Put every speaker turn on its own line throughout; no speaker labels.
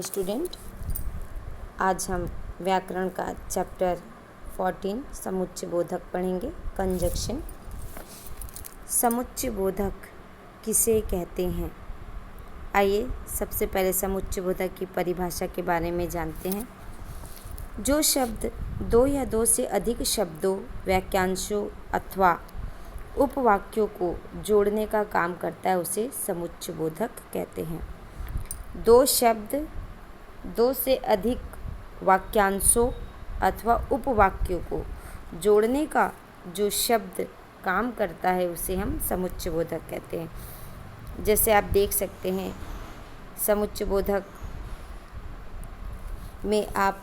Student, आज हम व्याकरण का चैप्टर 14 समुच्चय बोधक पढ़ेंगे। कंजक्शन। समुच्चय बोधक किसे कहते हैं? आइए सबसे पहले समुच्चय बोधक की परिभाषा के बारे में जानते हैं। जो शब्द दो या दो से अधिक शब्दों, वाक्यांशों अथवा उपवाक्यों को जोड़ने का काम करता है उसे समुच्चय बोधक कहते हैं। दो शब्द, दो से अधिक वाक्यांशों अथवा उपवाक्यों को जोड़ने का जो शब्द काम करता है उसे हम समुच्चय बोधक कहते हैं। जैसे आप देख सकते हैं, समुच्चय बोधक में आप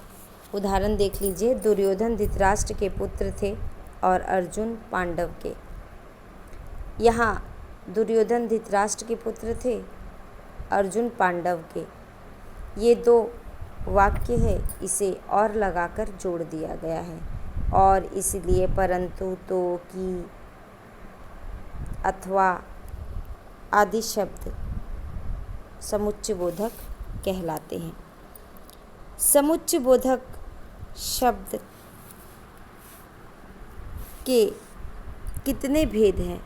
उदाहरण देख लीजिए। दुर्योधन धृतराष्ट्र के पुत्र थे और अर्जुन पांडव के। यहाँ दुर्योधन धृतराष्ट्र के पुत्र थे, अर्जुन पांडव के। ये दो वाक्य है, इसे और लगाकर जोड़ दिया गया है और इसलिए परंतु, तो, कि, अथवा आदि शब्द समुच्चय बोधक कहलाते हैं। समुच्चय बोधक शब्द के कितने भेद हैं?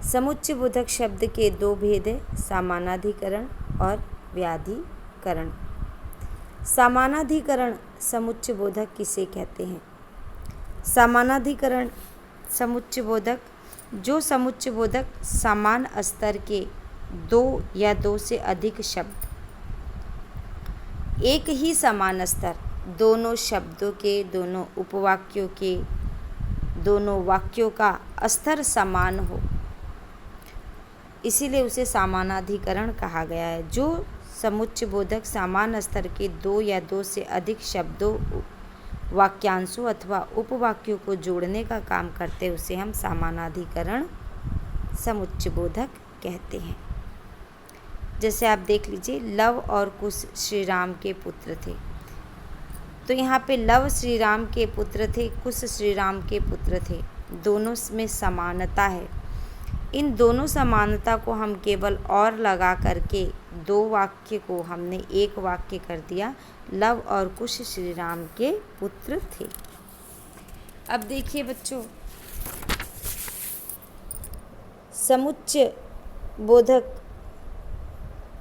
समुच्चय बोधक शब्द के दो भेद हैं, समानाधिकरण और व्याधिकरण। समानाधिकरण समुच्चय बोधक किसे कहते हैं? समानाधिकरण समुच्चय बोधक, जो समुच्चय बोधक समान स्तर के दो या दो से अधिक शब्द, एक ही समान स्तर, दोनों शब्दों के, दोनों उपवाक्यों के, दोनों वाक्यों का स्तर समान हो, इसीलिए उसे समानाधिकरण कहा गया है। जो समुच्चय बोधक समान स्तर के दो या दो से अधिक शब्दों, वाक्यांशों अथवा उपवाक्यों को जोड़ने का काम करते हैं उसे हम समानाधिकरण समुच्चय बोधक कहते हैं। जैसे आप देख लीजिए, लव और कुश श्री राम के पुत्र थे। तो यहाँ पे लव श्री राम के पुत्र थे, कुश श्री राम के पुत्र थे। दोनों में समानता है। इन दोनों समानता को हम केवल और लगा करके दो वाक्य को हमने एक वाक्य कर दिया। लव और कुश श्री राम के पुत्र थे। अब देखिए बच्चों, समुच्चय बोधक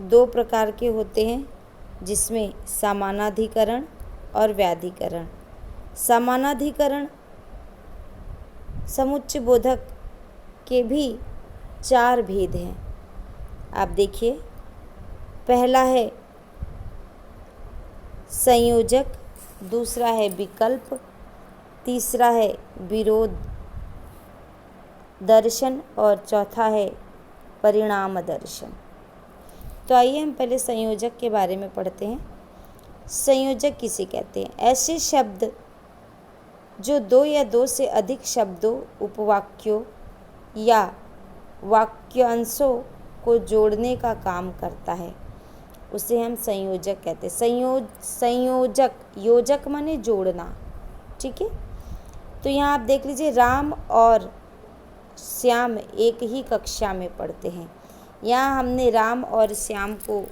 दो प्रकार के होते हैं, जिसमें समानाधिकरण और व्याधिकरण। समानाधिकरण समुच्चय बोधक के भी चार भेद हैं। आप देखिए, पहला है संयोजक, दूसरा है विकल्प, तीसरा है विरोध दर्शन और चौथा है परिणाम दर्शन। तो आइए हम पहले संयोजक के बारे में पढ़ते हैं। संयोजक किसे कहते हैं? ऐसे शब्द जो दो या दो से अधिक शब्दों, उपवाक्यों या वाक्यांशों को जोड़ने का काम करता है उसे हम संयोजक कहते हैं। संयोजक, योजक माने जोड़ना, ठीक है। तो यहाँ आप देख लीजिए, राम और श्याम एक ही कक्षा में पढ़ते हैं। यहाँ हमने राम और श्याम को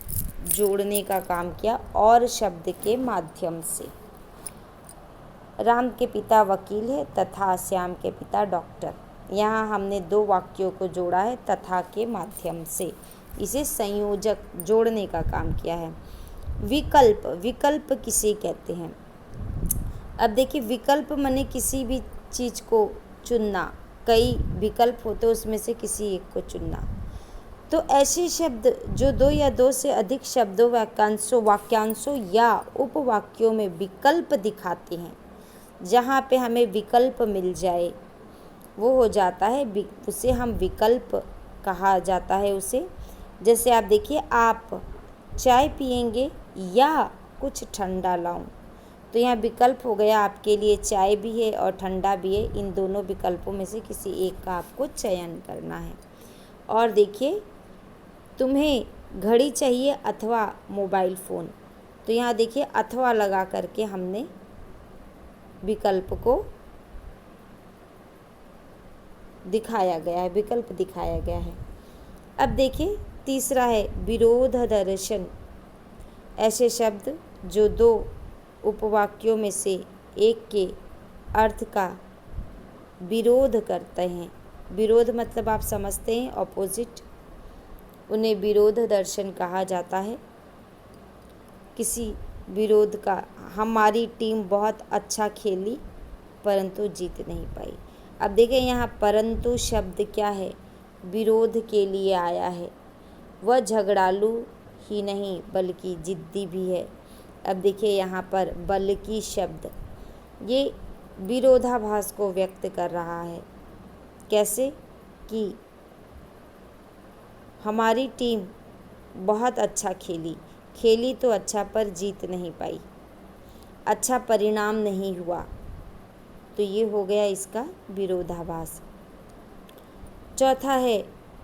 जोड़ने का काम किया और शब्द के माध्यम से। राम के पिता वकील है तथा श्याम के पिता डॉक्टर। यहाँ हमने दो वाक्यों को जोड़ा है तथा के माध्यम से। इसे संयोजक, जोड़ने का काम किया है। विकल्प, विकल्प किसे कहते हैं? अब देखिए, विकल्प माने किसी भी चीज़ को चुनना। कई विकल्प होते हैं, उसमें से किसी एक को चुनना। तो ऐसे शब्द जो दो या दो से अधिक शब्दों, वाक्यांशों या उपवाक्यों में विकल्प दिखाते हैं, जहाँ पे हमें विकल्प मिल जाए वो हो जाता है, उसे हम विकल्प कहा जाता है उसे। जैसे आप देखिए, आप चाय पिएंगे या कुछ ठंडा लाऊं। तो यहाँ विकल्प हो गया, आपके लिए चाय भी है और ठंडा भी है। इन दोनों विकल्पों में से किसी एक का आपको चयन करना है। और देखिए, तुम्हें घड़ी चाहिए अथवा मोबाइल फ़ोन। तो यहाँ देखिए, अथवा लगा करके हमने विकल्प को दिखाया गया है, विकल्प दिखाया गया है। अब देखिए, तीसरा है विरोध दर्शन। ऐसे शब्द जो दो उपवाक्यों में से एक के अर्थ का विरोध करते हैं। विरोध मतलब आप समझते हैं ऑपोजिट, उन्हें विरोध दर्शन कहा जाता है। किसी विरोध का, हमारी टीम बहुत अच्छा खेली परंतु जीत नहीं पाई। अब देखिए यहाँ परंतु शब्द क्या है, विरोध के लिए आया है। वह झगड़ालू ही नहीं बल्कि जिद्दी भी है। अब देखिए यहाँ पर बल्कि शब्द ये विरोधाभास को व्यक्त कर रहा है। कैसे कि हमारी टीम बहुत अच्छा खेली तो अच्छा पर जीत नहीं पाई, अच्छा परिणाम नहीं हुआ, तो ये हो गया इसका विरोधाभास। चौथा है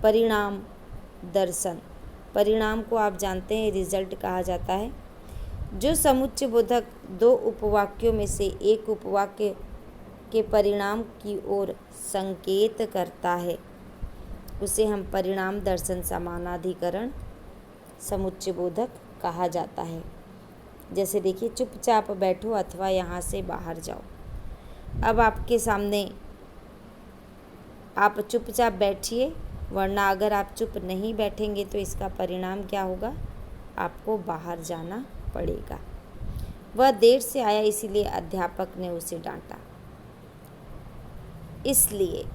परिणाम दर्शन। परिणाम को आप जानते हैं रिजल्ट कहा जाता है। जो समुच्चय बोधक दो उपवाक्यों में से एक उपवाक्य के परिणाम की ओर संकेत करता है उसे हम परिणाम दर्शन समानाधिकरण समुच्चय बोधक कहा जाता है। जैसे देखिए चुपचाप बैठो अथवा यहाँ से बाहर जाओ। अब आपके सामने आप चुपचाप बैठिए, वरना अगर आप चुप नहीं बैठेंगे तो इसका परिणाम क्या होगा, आपको बाहर जाना पड़ेगा। वह देर से आया इसीलिए अध्यापक ने उसे डांटा। इसलिए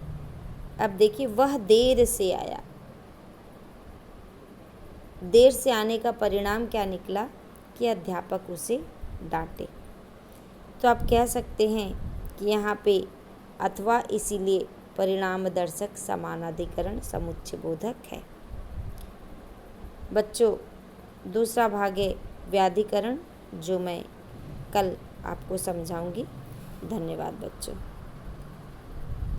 अब देखिए वह देर से आया, देर से आने का परिणाम क्या निकला कि अध्यापक उसे डांटे। तो आप कह सकते हैं कि यहाँ पे अथवा इसीलिए परिणाम दर्शक समानाधिकरण समुच्चय बोधक है। बच्चों दूसरा भाग है व्याधिकरण, जो मैं कल आपको समझाऊंगी। धन्यवाद बच्चों।